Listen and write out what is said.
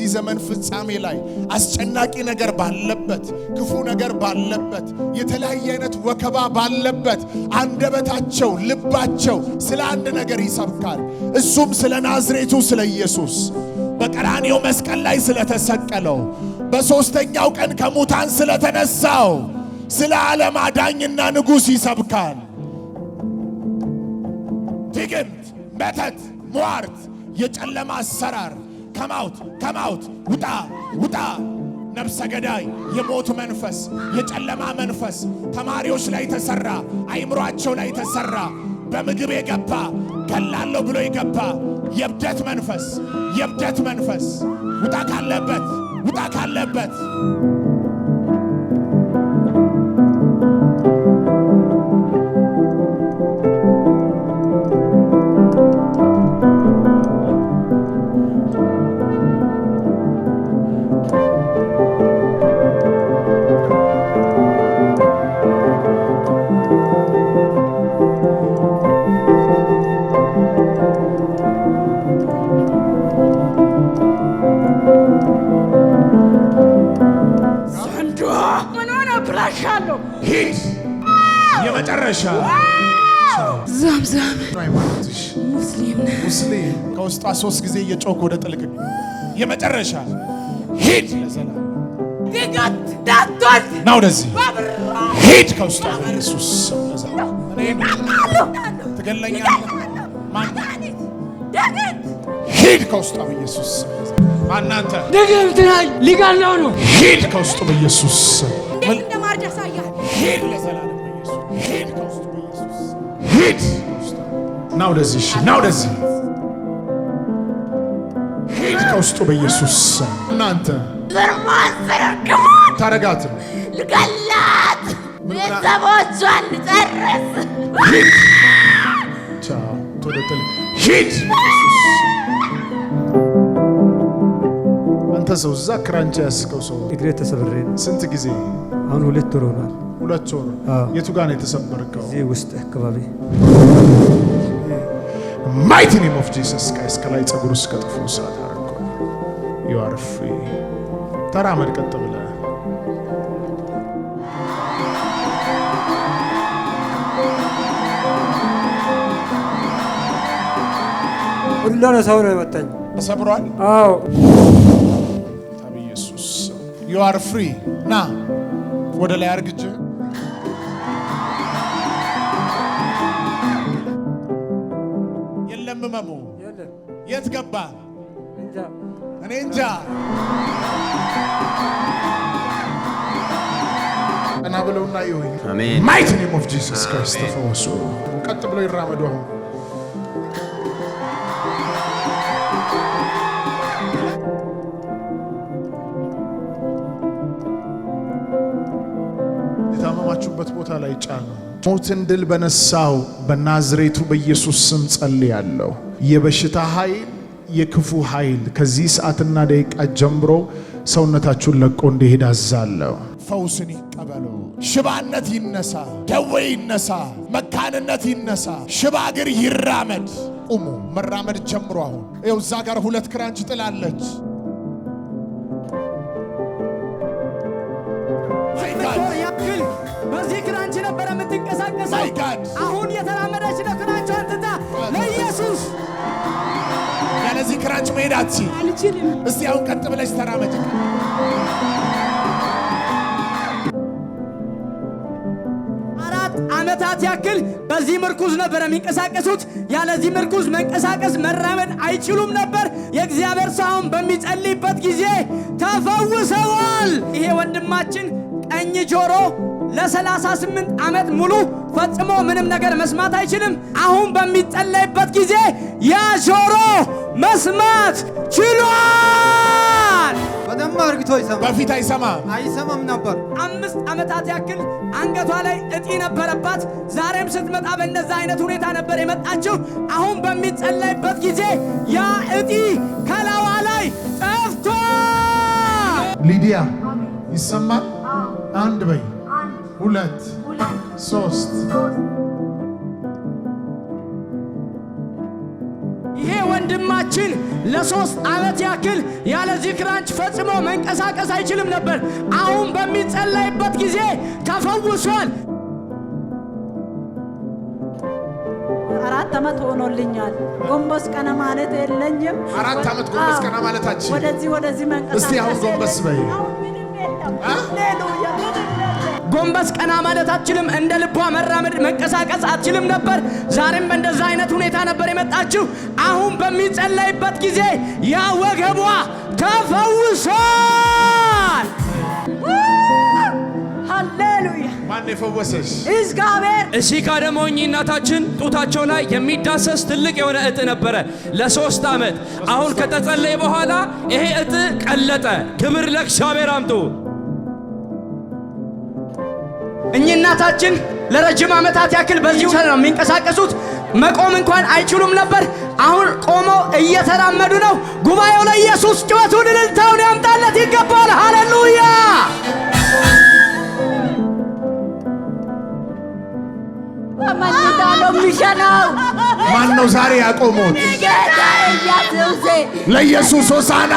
በዚህ ዘመን ፍጻሜ ላይ አስጨናቂ ነገር ባለበት ክፉ ነገር ባለበት የተለያየ አይነት ወከባ ባለበት አንደበታቸው ልባቸው ስለ አንድ ነገር ይሰብካል እሱም ስለ ናዝሬቱ ስለ ኢየሱስ በቀራንዮ መስቀል ላይ ስለተሰቀለው በሶስተኛው ቀን ከሙታን ስለተነሳው ስለ ዓለም አዳኝና ንጉሥ ይሰብካል ድግምት መተት ሟርት የጨለማ አሰራር ከማውት ውጣ ነፍሰ ገዳይ የሞት መንፈስ የጨለማ መንፈስ ተማሪዎች ላይ ተሰራ አይምሮአቸው ላይ ተሰራ በምግብ የገባ ገላለሁ ብሎ የገባ የብደት መንፈስ ውጣ ካለበት የመጨረሻ ዛምዛም ሙስሊም ከውስጧ 3 ጊዜ እየጮክ ወደ ጥልቅ የመጨረሻ ሂድ ና ወደዚህ ሂድ ከውስጧ ኢየሱስ ትገለኛለህ ሂድ ከውስጧ ኢየሱስ ማናንተ ድግምት ነኝ ሊጋለው ነው ሂድ ከውስጡ በኢየሱስ ሂድ ለዘላለም በኢየሱስ ሂድ ከውስጡ በኢየሱስ ሂድ ና ወደዚህ ሂድ ከውስጡ በኢየሱስ እናንተ ታረጋት ልገላት ቤተሰቦቿን ልጨርስ ቻው ተወደተል ሂድ አንተ ሰው እዛ ክራንቻ ያስከው ሰው እግሬ ተሰብሬ ስንት ጊዜ አሁን 2 ወር ሆኗል 2 ወር የቱ ጋር ነው የተሰበርከው እዚህ ውስጥ አካባቢ mighty name of Jesus guys ከላይ ጸጉር እስከ ጥፍሩ ሰዓት አረኮ you are free ተራመድ ቀጥ ብለህ ሁሉና ሰው ነው የመጣኝ ተሰብሯል አዎ ኢየሱስ you are free ና ወደ ላይ አርግጅ የለም መሙ የት ገባ እኔ እንጃ እና ብለውና ይሁን አሜን mighty name of Jesus Christ ተፈወሱ ቀጥ ብለው ይራመዱ አሁን የታመማችሁበት ቦታ ላይ ጫኑ ሞትን ድል በነሳው በናዝሬቱ በኢየሱስ ስም ጸልያለሁ የበሽታ ኃይል የክፉ ኃይል ከዚህ ሰዓትና ደቂቃ ጀምሮ ሰውነታችሁን ለቆ እንዲሄድ አዛለሁ ፈውስን ይቀበሉ ሽባነት ይነሳ ደዌ ይነሳ መካንነት ይነሳ ሽባ እግር ይራመድ ቁሙ መራመድ ጀምሩ አሁን ይኸው እዛ ጋር 2 ክራንች ጥላለች በዚህ ክራንች ነበር የምትንቀሳቀሰው አሁን የተራመደች ነው ክራንቹ አንተታ ለኢየሱስ ያለዚህ ክራንች መሄድ አትችልም እስቲ አሁን ቀጥ ብለሽ ተራመጂ ዓመታት ያክል በዚህ ምርኩዝ ነበር የሚንቀሳቀሱት ያለዚህ ምርኩዝ መንቀሳቀስ መራመድ አይችሉም ነበር የእግዚአብሔር ሰው በሚጸልይበት ጊዜ ተፈውሰዋል ይሄ ወንድማችን ቀኝ ጆሮ ለ38 ዓመት ሙሉ ፈጽሞ ምንም ነገር መስማት አይችልም አሁን በሚጸለይበት ጊዜ ያ ጆሮ መስማት ችሏል በደም አርግቶ ይሰማ በፊት አይሰማም ነበር 5 ዓመታት ያክል አንገቷ ላይ እጢ ነበረባት ዛሬም ስትመጣ በእንደዛ አይነት ሁኔታ ነበር የመጣችው አሁን በሚጸለይበት ጊዜ ያ እጢ ከላዋ ላይ ጠፍቷል ሊዲያ ይሰማል አንድ በይ 2 3 ይሄ ወንድማችን ለ3 ዓመት ያክል ያለዚህ ክራንች ፈጽሞ መንቀሳቀስ አይችልም ነበር። አሁን በሚጸለይበት ጊዜ ተፈውሷል። 4 ዓመት ሆኖልኛል። ጎንበስ ቀና ማለት የለኝም። 4 ዓመት ጎንበስ ቀና ማለታችን ወደዚህ መንቀሳቀስ እስቲ አሁን ጎንበስ በይ። ሃሌሉያ። ጎንበስ ቀና ማለት አትችልም። እንደ ልቧ መራመድ መንቀሳቀስ አትችልም ነበር። ዛሬም በእንደዛ አይነት ሁኔታ ነበር የመጣችው። አሁን በሚጸለይበት ጊዜ ያ ወገቧ ተፈውሷል። ሃሌሉያ። ማን የፈወሰሽ? እግዚአብሔር። እሺ ካደሞ እናታችን ጡታቸው ላይ የሚዳሰስ ትልቅ የሆነ እጥ ነበረ ለ3 ዓመት። አሁን ከተጸለየ በኋላ ይሄ እጥ ቀለጠ። ክብር ለእግዚአብሔር አምጡ። እኚህ እናታችን ለረጅም ዓመታት ያክል በዚሁ ነው የሚንቀሳቀሱት። መቆም እንኳን አይችሉም ነበር። አሁን ቆመው እየተራመዱ ነው። ጉባኤው ለኢየሱስ ጩኸቱን እልልታውን ያምጣለት ይገባል። ሃሌሉያ። ማን ነው ዛሬ ያቆሙት? ለኢየሱስ ሆሳዕና